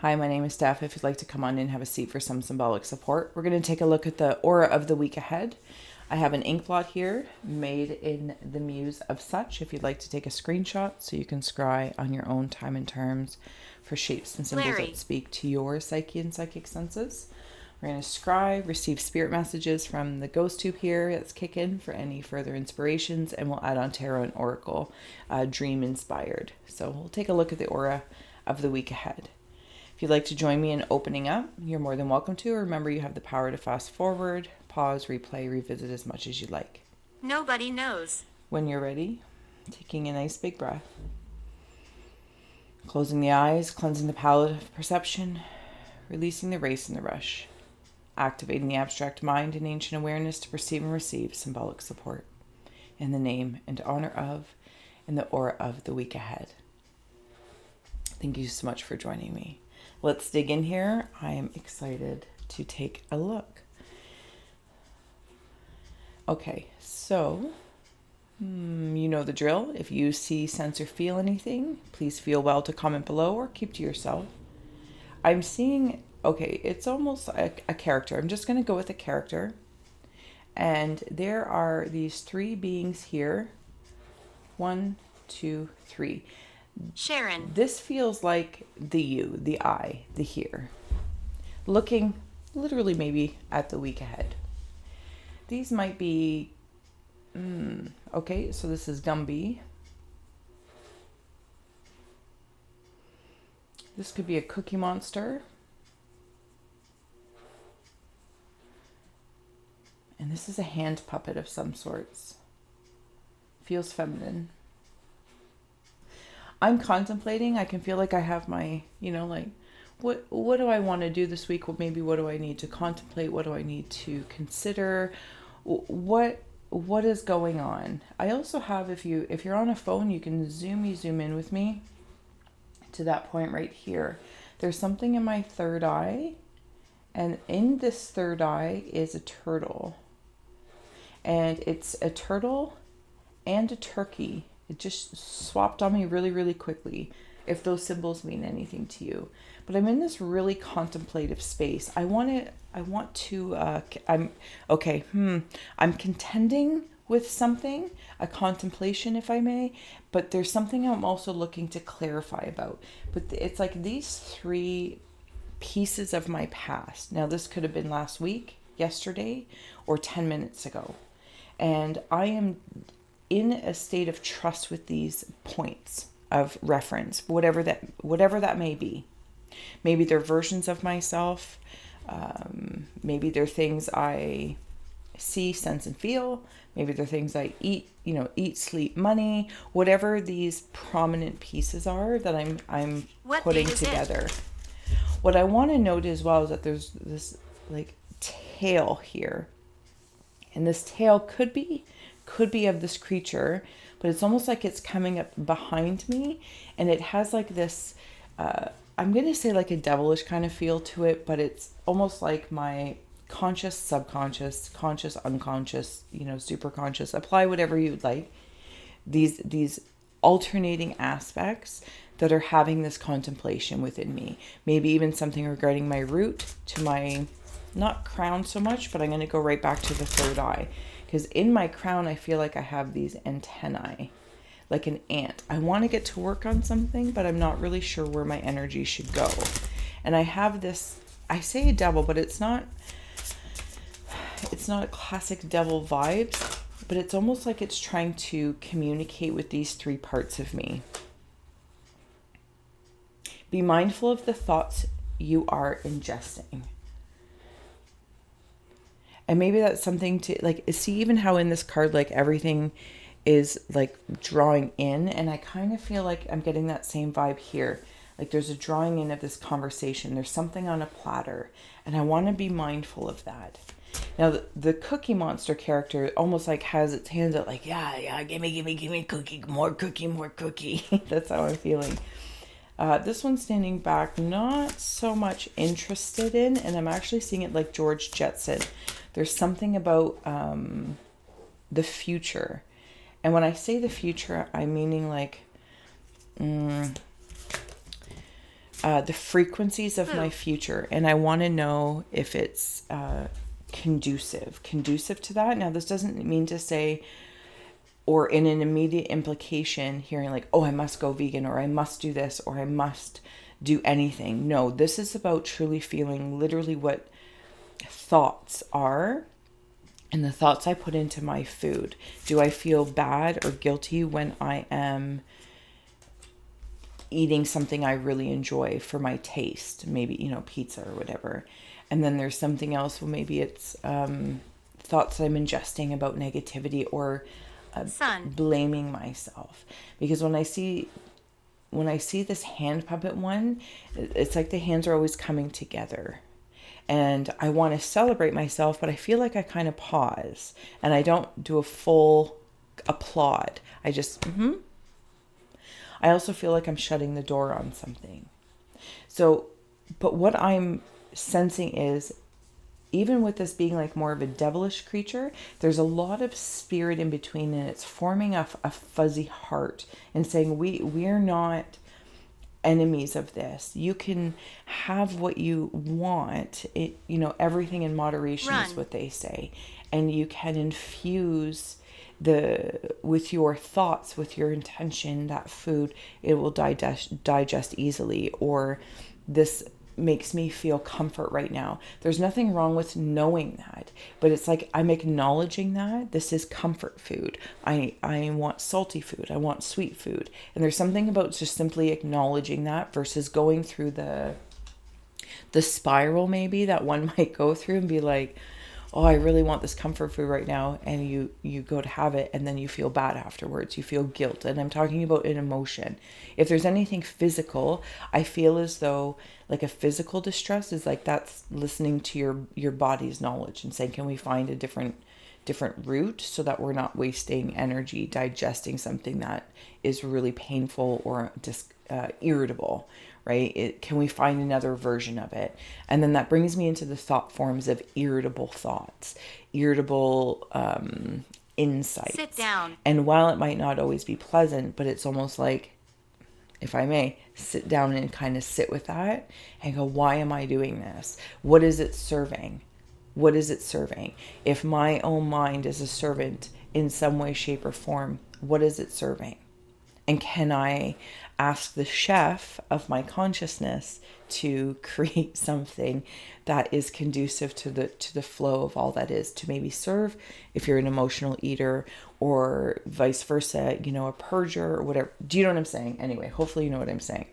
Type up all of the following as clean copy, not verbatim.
Hi, my name is Steph. If you'd like to come on in, have a seat for some symbolic support. We're going to take a look at the aura of the week ahead. I have an Inkblot here made in the Muse of Such. If you'd like to take a screenshot so you can scry on your own time and terms for shapes and symbols that speak to your psyche and psychic senses. We're going to scry, receive spirit messages from the ghost tube here that's kicking for any further inspirations, and we'll add on tarot and oracle, dream inspired. So we'll take a look at the aura of the week ahead. If you'd like to join me in opening up, you're more than welcome to. Remember, you have the power to fast forward, pause, replay, revisit as much as you'd like. Nobody knows. When you're ready, taking a nice big breath. Closing the eyes, cleansing the palette of perception, releasing the race and the rush. Activating the abstract mind and ancient awareness to perceive and receive symbolic support. In the name and honor of, and the aura of the week ahead. Thank you so much for joining me. Let's dig in here. I am excited to take a look. Okay, so you know the drill. If you see, sense, or feel anything, please feel well to comment below or keep to yourself. I'm seeing, okay, it's almost a character. I'm just going to go with a character. And there are these three beings here. 1, 2, 3. Sharon. This feels like the you, the I, the here. Looking literally maybe at the week ahead. These might be, okay, so this is Gumby. This could be a Cookie Monster. And this is a hand puppet of some sorts. Feels feminine. I'm contemplating. I can feel like I have my, like, what do I want to do this week? What do I need to contemplate? What do I need to consider? What is going on? I also have, if you're on a phone, you can zoom in with me to that point right here. There's something in my third eye, and in this third eye is a turtle. And it's a turtle and a turkey. It just swapped on me really, really quickly, if those symbols mean anything to you. But I'm in this really contemplative space. I'm contending with something, a contemplation, if I may, but there's something I'm also looking to clarify about. But it's like these three pieces of my past. Now, this could have been last week, yesterday, or 10 minutes ago. And I am in a state of trust with these points of reference, whatever that may be. Maybe they're versions of myself. Maybe they're things I see, sense, and feel. Maybe they're things I eat, sleep, money, whatever these prominent pieces are that I'm putting together. What I want to note as well is that there's this like tail here. And this tail could be of this creature, but it's almost like it's coming up behind me, and it has like this, I'm going to say like a devilish kind of feel to it, but it's almost like my conscious, subconscious, conscious, unconscious, super conscious, apply whatever you'd like. These alternating aspects that are having this contemplation within me. Maybe even something regarding my root to my, not crown so much, but I'm going to go right back to the third eye. Because in my crown, I feel like I have these antennae, like an ant. I want to get to work on something, but I'm not really sure where my energy should go. And I have this, I say a devil, but it's not a classic devil vibes, but it's almost like it's trying to communicate with these three parts of me. Be mindful of the thoughts you are ingesting. And maybe that's something to like see, even how in this card, like everything is like drawing in. And I kind of feel like I'm getting that same vibe here. Like there's a drawing in of this conversation. There's something on a platter. And I want to be mindful of that. Now, the Cookie Monster character almost like has its hands out like, yeah, give me cookie, more cookie. That's how I'm feeling. This one's standing back, not so much interested in, and I'm actually seeing it like George Jetson. There's something about the future. And when I say the future, I'm meaning like the frequencies of my future, and I want to know if it's conducive to that. Now, this doesn't mean to say, or in an immediate implication, hearing like, oh, I must go vegan, or I must do this, or I must do anything. No, this is about truly feeling literally what thoughts are and the thoughts I put into my food. Do I feel bad or guilty when I am eating something I really enjoy for my taste? Maybe, pizza or whatever. And then there's something else. Well, maybe it's thoughts that I'm ingesting about negativity or blaming myself. Because when I see this hand puppet one, it's like the hands are always coming together. And I want to celebrate myself, but I feel like I kind of pause and I don't do a full applaud. I just, I also feel like I'm shutting the door on something. So, but what I'm sensing is, even with this being like more of a devilish creature, there's a lot of spirit in between, and it's forming a fuzzy heart and saying, we're not enemies of this. You can have what you want. Everything in moderation is what they say. And you can infuse with your thoughts, with your intention, that food, it will digest easily. Or this makes me feel comfort right now. There's nothing wrong with knowing that, but it's like I'm acknowledging that this is comfort food. I want salty food. I want sweet food. And there's something about just simply acknowledging that versus going through the spiral maybe that one might go through and be like, oh, I really want this comfort food right now. And you go to have it and then you feel bad afterwards. You feel guilt. And I'm talking about an emotion. If there's anything physical, I feel as though like a physical distress is like that's listening to your body's knowledge and saying, can we find a different route so that we're not wasting energy digesting something that is really painful or irritable, right? Can we find another version of it? And then that brings me into the thought forms of irritable thoughts, irritable insights. Sit down. And while it might not always be pleasant, but it's almost like, if I may, sit down and kind of sit with that and go, why am I doing this? What is it serving? What is it serving? If my own mind is a servant in some way, shape, or form, what is it serving? And can I ask the chef of my consciousness to create something that is conducive to the flow of all that is, to maybe serve if you're an emotional eater, or vice versa, a purger or whatever. Do you know what I'm saying? Anyway, hopefully you know what I'm saying.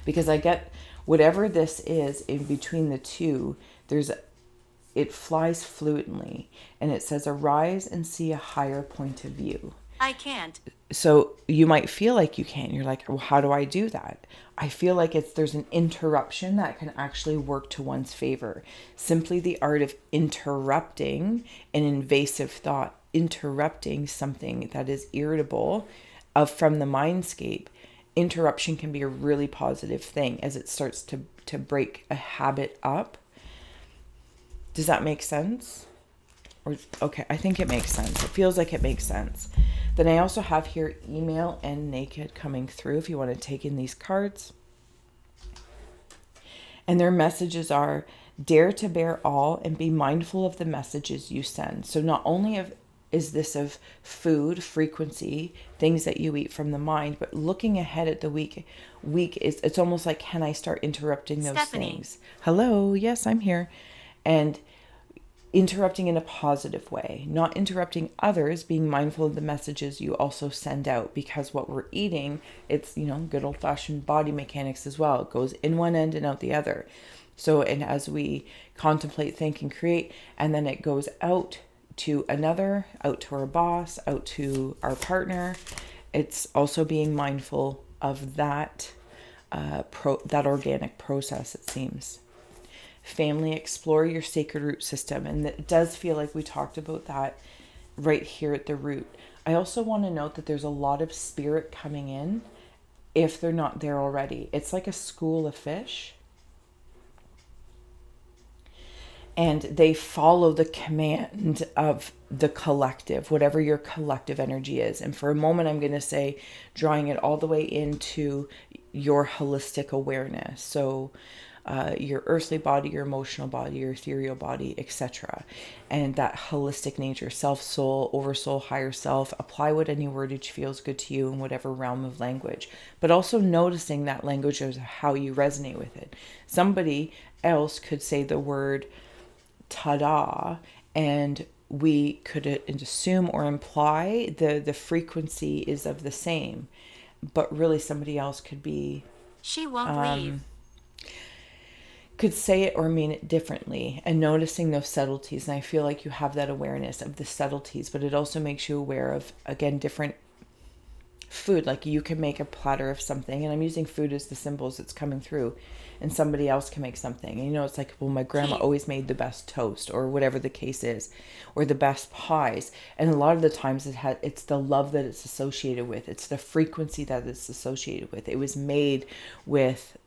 Because I get whatever this is in between the two, it flies fluently, and it says, arise and see a higher point of view. I can't. So you might feel like you can't. You're like, well, how do I do that? I feel like there's an interruption that can actually work to one's favor. Simply the art of interrupting an invasive thought, interrupting something that is irritable from the mindscape. Interruption can be a really positive thing as it starts to break a habit up. Does that make sense? Okay, I think it makes sense. It feels like it makes sense. Then I also have here email and naked coming through if you want to take in these cards. And their messages are, dare to bear all and be mindful of the messages you send. So not only is this of food, frequency, things that you eat from the mind, but looking ahead at the week it's almost like, can I start interrupting those things? Hello, yes, I'm here. And interrupting in a positive way, not interrupting others, being mindful of the messages you also send out, because what we're eating, it's, good old fashioned body mechanics as well. It goes in one end and out the other. So, and as we contemplate, think, and create, and then it goes out to another, out to our boss, out to our partner, it's also being mindful of that, that organic process, it seems. Family, explore your sacred root system. And it does feel like we talked about that right here at the root. I also want to note that there's a lot of spirit coming in if they're not there already. It's like a school of fish. And they follow the command of the collective, whatever your collective energy is. And for a moment, I'm going to say, drawing it all the way into your holistic awareness. So your earthly body, your emotional body, your ethereal body, etc. And that holistic nature, self, soul, oversoul, higher self. Apply what any wordage feels good to you in whatever realm of language, but also noticing that language of how you resonate with it. Somebody else could say the word ta-da, and we could assume or imply the frequency is of the same, but really somebody else could be She won't leave. could say it or mean it differently, and noticing those subtleties. And I feel like you have that awareness of the subtleties, but it also makes you aware of, again, different food. Like you can make a platter of something, and I'm using food as the symbols that's coming through, and somebody else can make something. And it's like, well, my grandma always made the best toast, or whatever the case is, or the best pies. And a lot of the times it's the love that it's associated with. It's the frequency that it's associated with. It was made with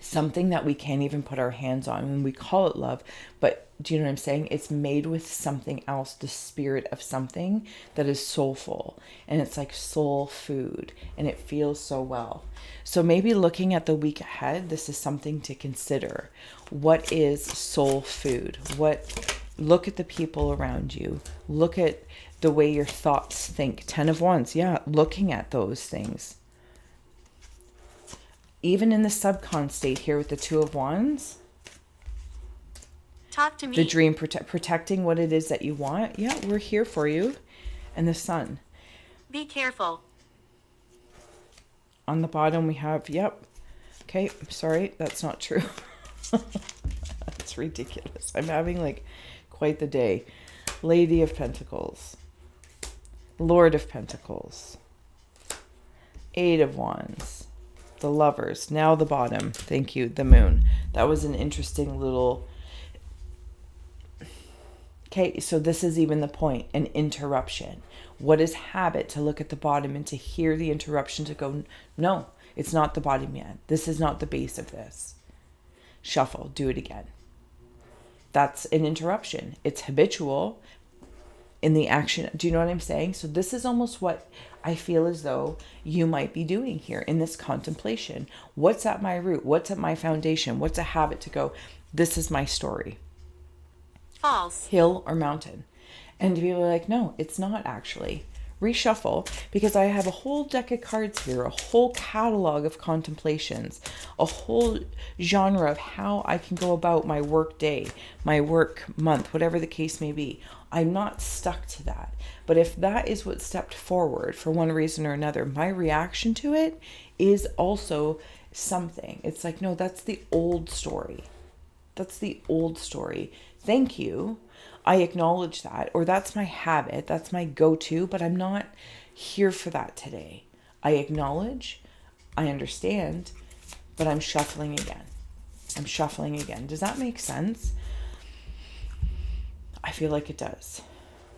something that we can't even put our hands on when we call it love. But do you know what I'm saying? It's made with something else, the spirit of something that is soulful, and it's like soul food, and it feels so well. So maybe looking at the week ahead, this is something to consider. What is soul food? Look at the people around you. Look at the way your thoughts think. 10 of Wands. Yeah, looking at those things. Even in the subcon state here with the 2 of Wands, Talk to me. the dream, protecting what it is that you want. Yeah, we're here for you. And the Sun. Be careful. On the bottom we have, yep. Okay, I'm sorry, that's not true. That's ridiculous. I'm having like quite the day. Lady of Pentacles. Lord of Pentacles. 8 of Wands. The Lovers. Now the bottom. Thank you. The Moon. That was an interesting little... Okay, so this is even the point. An interruption. What is habit? To look at the bottom and to hear the interruption, to go, no, it's not the bottom yet. This is not the base of this. Shuffle. Do it again. That's an interruption. It's habitual in the action. Do you know what I'm saying? So this is almost what I feel as though you might be doing here in this contemplation. What's at my root? What's at my foundation? What's a habit to go, this is my story? False. Hill or mountain? And people are like, no, it's not actually. Reshuffle, because I have a whole deck of cards here, a whole catalog of contemplations, a whole genre of how I can go about my work day, my work month, whatever the case may be. I'm not stuck to that. But if that is what stepped forward for one reason or another, my reaction to it is also something. It's like, no, that's the old story. That's the old story. Thank you. I acknowledge that, or that's my habit, that's my go-to, but I'm not here for that today. I acknowledge, I understand, but I'm shuffling again. I'm shuffling again. Does that make sense? I feel like it does.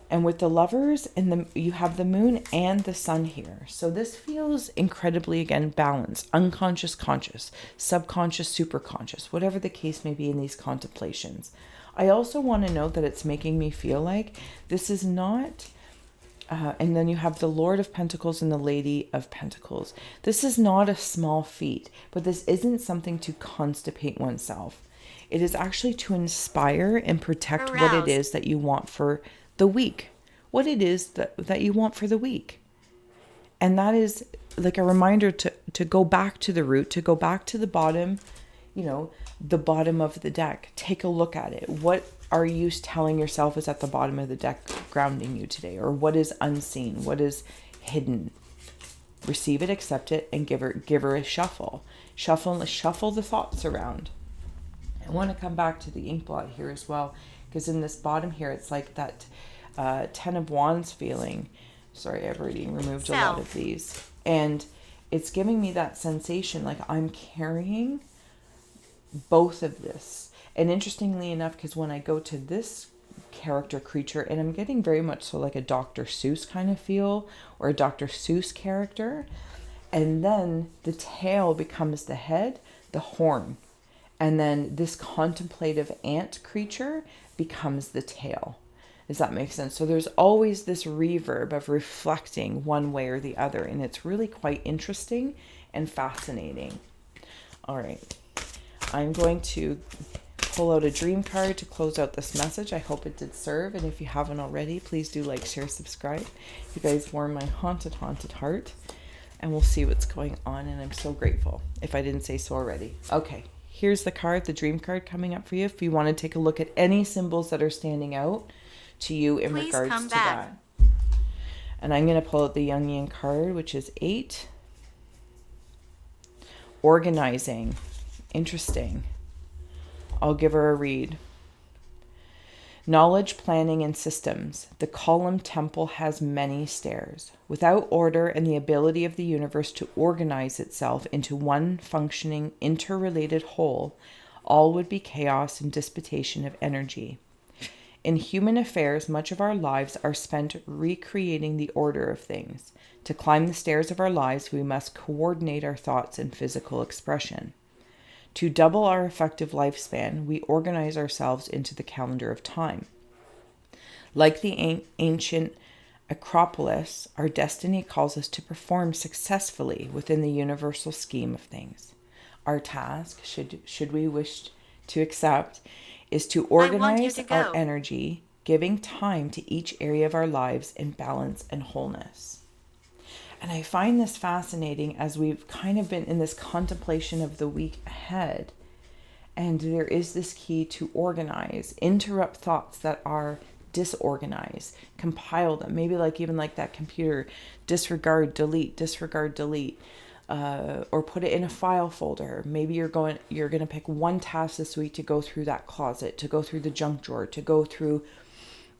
And with the Lovers, you have the Moon and the Sun here. So this feels incredibly, again, balanced, unconscious, conscious, subconscious, superconscious, whatever the case may be in these contemplations. I also want to note that it's making me feel like this is not, and then you have the Lord of Pentacles and the Lady of Pentacles. This is not a small feat, but this isn't something to constipate oneself. It is actually to inspire and protect what it is that you want for the week, what it is that you want for the week. And that is like a reminder to go back to the root, to go back to the bottom, the bottom of the deck. Take a look at it. What are you telling yourself is at the bottom of the deck grounding you today? Or what is unseen? What is hidden? Receive it, accept it, and give her a shuffle. Shuffle the thoughts around. I want to come back to the Inkblot here as well, because in this bottom here, it's like that 10 of Wands feeling. Sorry, I've already removed a lot of these. And it's giving me that sensation like I'm carrying both of this. And interestingly enough, because when I go to this character creature, and I'm getting very much so like a Dr. Seuss kind of feel, or a Dr. Seuss character, and then the tail becomes the head, the horn, and then this contemplative ant creature becomes the tail. Does that make sense? So there's always this reverb of reflecting one way or the other, and it's really quite interesting and fascinating. All right. I'm going to pull out a dream card to close out this message. I hope it did serve. And if you haven't already, please do like, share, subscribe. You guys warm my haunted heart. And we'll see what's going on. And I'm so grateful if I didn't say so already. Okay. Here's the card, the dream card coming up for you. If you want to take a look at any symbols that are standing out to you in Please regards come to back. that. And I'm going to pull out the Jungian card, which is 8. Organizing. Interesting. I'll give her a read. Knowledge, planning, and systems. The column temple has many stairs. Without order and the ability of the universe to organize itself into one functioning, interrelated whole, all would be chaos and dissipation of energy. In human affairs, much of our lives are spent recreating the order of things. To climb the stairs of our lives, we must coordinate our thoughts and physical expression. To double our effective lifespan, we organize ourselves into the calendar of time. Like the ancient Acropolis, our destiny calls us to perform successfully within the universal scheme of things. Our task, should we wish to accept, is to organize our energy, giving time to each area of our lives in balance and wholeness. And I find this fascinating as we've kind of been in this contemplation of the week ahead. And there is this key to organize, interrupt thoughts that are disorganized, compile them. Maybe even like that computer, disregard, delete, or put it in a file folder. Maybe you're going to pick one task this week to go through that closet, to go through the junk drawer, to go through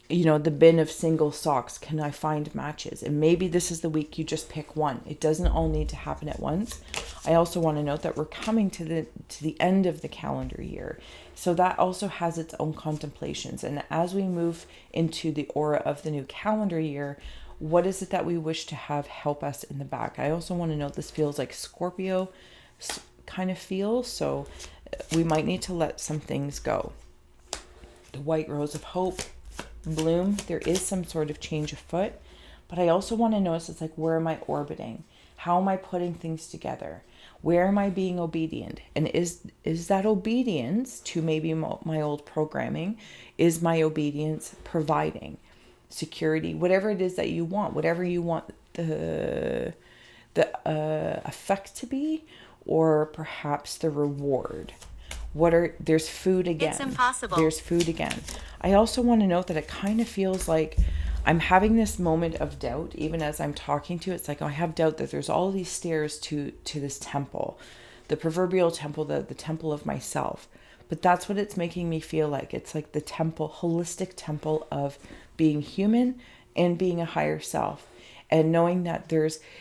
the bin of single socks. Can I find matches? And maybe this is the week you just pick one. It doesn't all need to happen at once. I also want to note that we're coming to the end of the calendar year. So that also has its own contemplations. And as we move into the aura of the new calendar year, what is it that we wish to have help us in the back? I also want to note this feels like Scorpio kind of feels. So we might need to let some things go. The white rose of hope. Bloom, there is some sort of change afoot, but I also want to notice it's where am I orbiting? How am I putting things together? Where am I being obedient? And is that obedience to maybe my old programming? Is my obedience providing security? Whatever it is that you want, whatever you want the effect to be, or perhaps the reward. There's food again. It's impossible. There's food again. I also want to note that it kind of feels like I'm having this moment of doubt, even as I'm talking to it. It's I have doubt that there's all these stairs to this temple, the proverbial temple, the temple of myself. But that's what it's making me feel like. It's like the temple, holistic temple of being human and being a higher self. And knowing that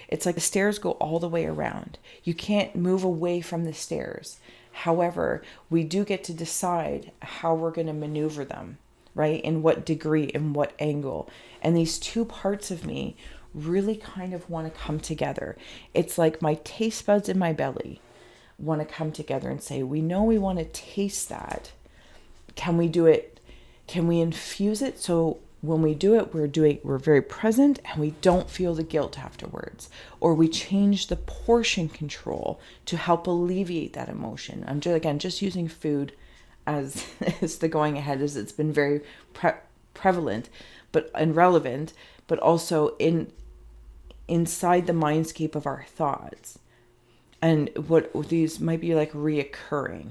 it's like the stairs go all the way around. You can't move away from the stairs. However, we do get to decide how we're going to maneuver them, right? In what degree, in what angle. And these two parts of me really kind of want to come together. It's like my taste buds in my belly want to come together and say, we know we want to taste that. Can we do it? Can we infuse it so when we do it, we're very present and we don't feel the guilt afterwards, or we change the portion control to help alleviate that emotion. I'm just using food as the going ahead, as it's been very prevalent, and relevant, but also inside the mindscape of our thoughts, and what these might be reoccurring.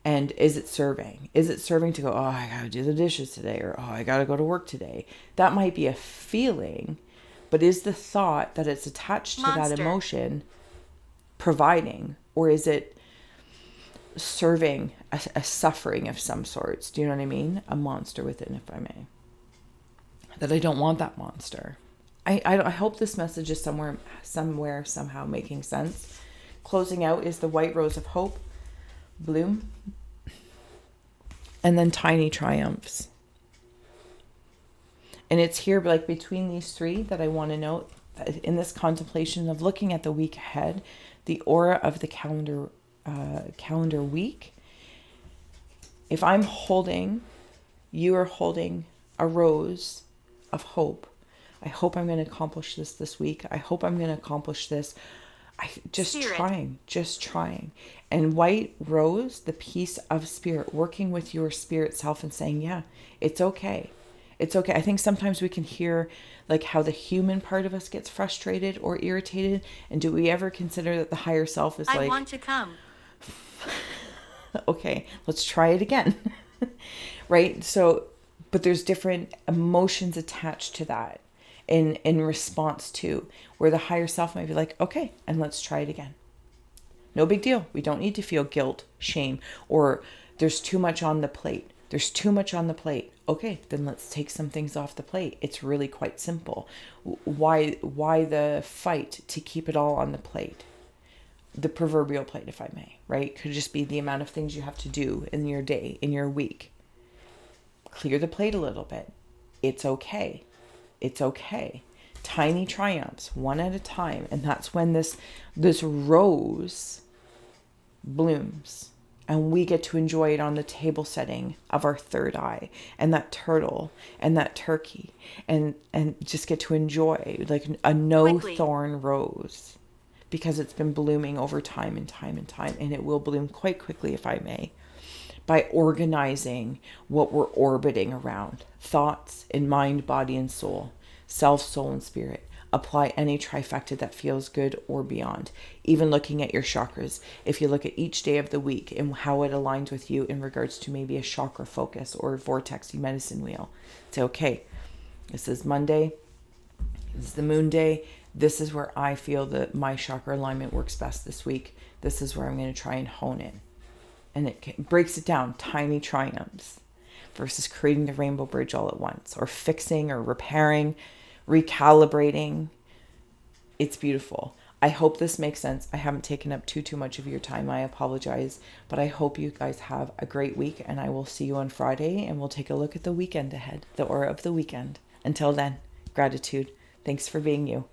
And is it serving? Is it serving to go, oh, I got to do the dishes today, or oh, I got to go to work today? That might be a feeling, but is the thought that it's attached to that emotion providing, or is it serving a suffering of some sorts? Do you know what I mean? A monster within, if I may. That I don't want that monster. I hope this message is somewhere, somehow making sense. Closing out is the white rose of hope. Bloom, and then tiny triumphs. And it's here between these three that I want to note in this contemplation of looking at the week ahead, the aura of the calendar week. If you are holding a rose of hope. I hope I'm going to accomplish this week. I hope I'm going to accomplish this. Spirit. just trying. And white rose, the piece of spirit, working with your spirit self and saying, yeah, it's okay. It's okay. I think sometimes we can hear like how the human part of us gets frustrated or irritated. And do we ever consider that the higher self is I like, want to come. okay, let's try it again. Right? So, but there's different emotions attached to that in response to where the higher self might be like, okay, and let's try it again. No big deal. We don't need to feel guilt, shame, or there's too much on the plate. There's too much on the plate. Okay, then let's take some things off the plate. It's really quite simple. Why the fight to keep it all on the plate? The proverbial plate, if I may, right? Could just be the amount of things you have to do in your day, in your week. Clear the plate a little bit. It's okay. It's okay. Tiny triumphs, one at a time. And that's when this rose blooms. And we get to enjoy it on the table setting of our third eye, and that turtle and that turkey, and just get to enjoy like a no thorn rose, because it's been blooming over time and time and time, and it will bloom quite quickly, if I may, by organizing what we're orbiting around. Thoughts in mind, body, and soul. Self, soul, and spirit. Apply any trifecta that feels good or beyond. Even looking at your chakras. If you look at each day of the week and how it aligns with you in regards to maybe a chakra focus or vortexy medicine wheel. Say, okay, this is Monday. This is the moon day. This is where I feel that my chakra alignment works best this week. This is where I'm going to try and hone in. And it breaks it down, tiny triumphs, versus creating the rainbow bridge all at once, or fixing or repairing, recalibrating. It's beautiful. I hope this makes sense. I haven't taken up too much of your time. I apologize, but I hope you guys have a great week, and I will see you on Friday, and we'll take a look at the weekend ahead, the aura of the weekend. Until then, gratitude. Thanks for being you.